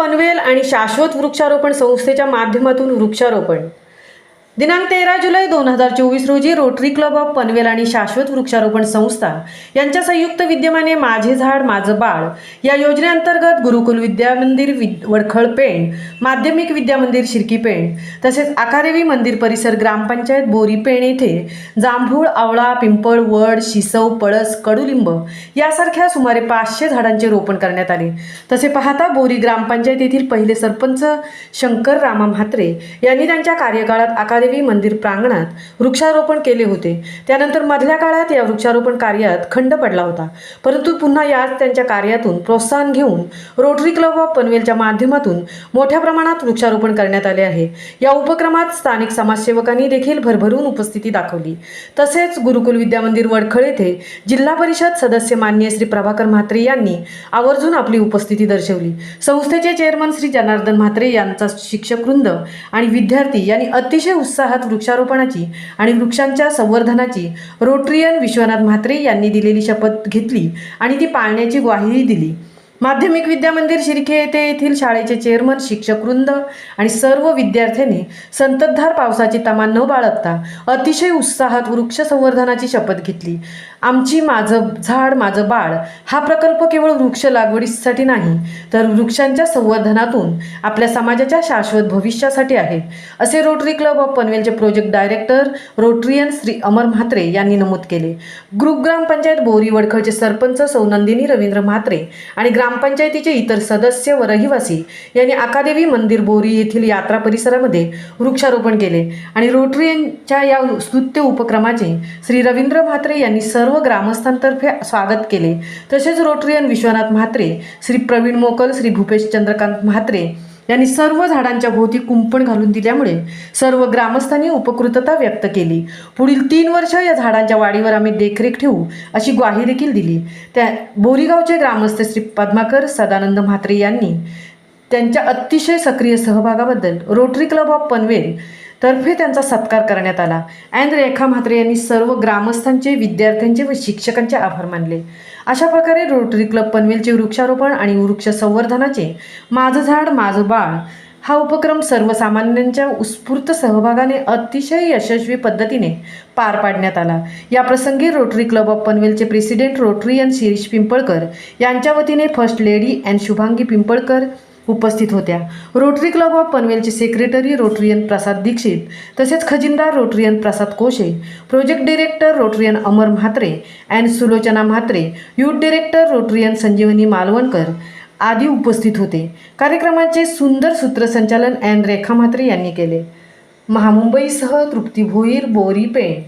पनवेल आणि शाश्वत वृक्षारोपण संस्थेच्या माध्यमातून वृक्षारोपण दिनांक 13 जुलै 2024 रोजी रोटरी क्लब ऑफ पनवेल आणि शाश्वत वृक्षारोपण संस्था यांच्या संयुक्त विद्यमाने माझे झाड माझं बाळ या योजनेअंतर्गत गुरुकुल विद्यामंदिर वडखळ पेण, माध्यमिक विद्यामंदिर शिर्की पेण तसेच आकादेवी मंदिर परिसर ग्रामपंचायत बोरी पेण येथे जांभूळ, आवळा, पिंपळ, वड, शिसव, पळस, कडुलिंब यासारख्या सुमारे 500 झाडांचे रोपण करण्यात आले। तसे पाहता बोरी ग्रामपंचायत येथील पहिले सरपंच शंकर रामा म्हात्रे यांनी त्यांच्या कार्यकाळात आकादेवी मंदिर प्रांगणात वृक्षारोपण केले होते। त्यानंतर मधल्या काळात या वृक्षारोपण कार्यात खंड पडला होता, परंतु पुन्हा याच त्यांच्या कार्यातून प्रोत्साहन घेऊन रोटरी क्लब ऑफ पनवेलच्या माध्यमातून मोठ्या प्रमाणात वृक्षारोपण करण्यात आले आहे। या उपक्रमात स्थानिक समाजसेवकांनी देखील भरभरून उपस्थिती दाखवली। तसेच गुरुकुल विद्यामंदिर वडखळ येथे जिल्हा परिषद सदस्य माननीय श्री प्रभाकर म्हात्रे यांनी आवर्जून आपली उपस्थिती दर्शवली। संस्थेचे चेअरमन श्री जनार्दन म्हात्रे यांचा शिक्षकवृंद आणि विद्यार्थी यांनी अतिशय उत्साहात वृक्षारोपणाची आणि वृक्षांच्या संवर्धनाची रोटरीयन विश्वनाथ म्हात्रे यांनी दिलेली शपथ घेतली आणि ती पाळण्याची ग्वाही दिली। माध्यमिक विद्यामंदिर शिर्के येथील शाळेचे चेअरमन, शिक्षकवृंद आणि सर्व विद्यार्थ्यांनी संततधार पावसाची तमा न बाळगता अतिशय उत्साहात वृक्ष संवर्धनाची शपथ घेतली। आमची माझं झाड माझं बाळ हा प्रकल्प केवळ वृक्ष लागवडीसाठी नाही, तर वृक्षांच्या संवर्धनातून आपल्या समाजाच्या शाश्वत भविष्यासाठी आहे, असे रोटरी क्लब ऑफ पनवेलचे project director Rotarian Shri Amar Mhatre यांनी नमूद केले। ग्रामपंचायत बोरी वडखळचे सरपंच सौ नंदिनी रवींद्र म्हात्रे आणि ग्रामपंचायतीचे इतर सदस्य व रहिवासी यांनी आकादेवी मंदिर बोरी येथील यात्रा परिसरामध्ये वृक्षारोपण केले आणि रोटरीयनच्या या स्तुत्य उपक्रमाचे श्री रवींद्र म्हात्रे यांनी सर्व ग्रामस्थांतर्फे स्वागत केले। तसेच रोटरीयन विश्वनाथ म्हात्रे, श्री प्रवीण मोकल, श्री भूपेश चंद्रकांत म्हात्रे यांनी सर्व झाडांच्या भोवती कुंपण घालून दिल्यामुळे सर्व ग्रामस्थांनी उपकृतता व्यक्त केली। पुढील 3 वर्ष या झाडांच्या वाढीवर आम्ही देखरेख ठेवू अशी ग्वाही देखील दिली। त्या बोरीगावचे ग्रामस्थ श्री पद्माकर सदानंद म्हात्रे यांनी त्यांच्या अतिशय सक्रिय सहभागाबद्दल रोटरी क्लब ऑफ पनवेल तर्फे त्यांचा सत्कार करण्यात आला। रेखा म्हात्रे यांनी सर्व ग्रामस्थांचे, विद्यार्थ्यांचे व शिक्षकांचे आभार मानले। अशा प्रकारे रोटरी क्लब पनवेलचे वृक्षारोपण आणि वृक्ष संवर्धनाचे माझं झाड माझं बाळ हा उपक्रम सर्वसामान्यांच्या उत्स्फूर्त सहभागाने अतिशय यशस्वी पद्धतीने पार पाडण्यात आला। या प्रसंगी रोटरी क्लब ऑफ पनवेलचे प्रेसिडेंट रोटरीयन शिरीष पिंपळकर यांच्या वतीने first lady Ann Shubhangi Pimpalkar उपस्थित होत्या। रोटरी क्लब ऑफ पनवेलचे सेक्रेटरी रोटरीयन प्रसाद दीक्षित, तसेच खजिनदार Rotarian Prasad Koshe, project director Rotarian Amar Mhatre Ann Sulochana Mhatre, youth director Rotarian Sanjeevani Malvankar आदी उपस्थित होते। कार्यक्रमाचे सुंदर सूत्रसंचालन रेखा म्हात्रे यांनी केले। महामुंबईसह तृप्ती भोईर, बोरी पेण।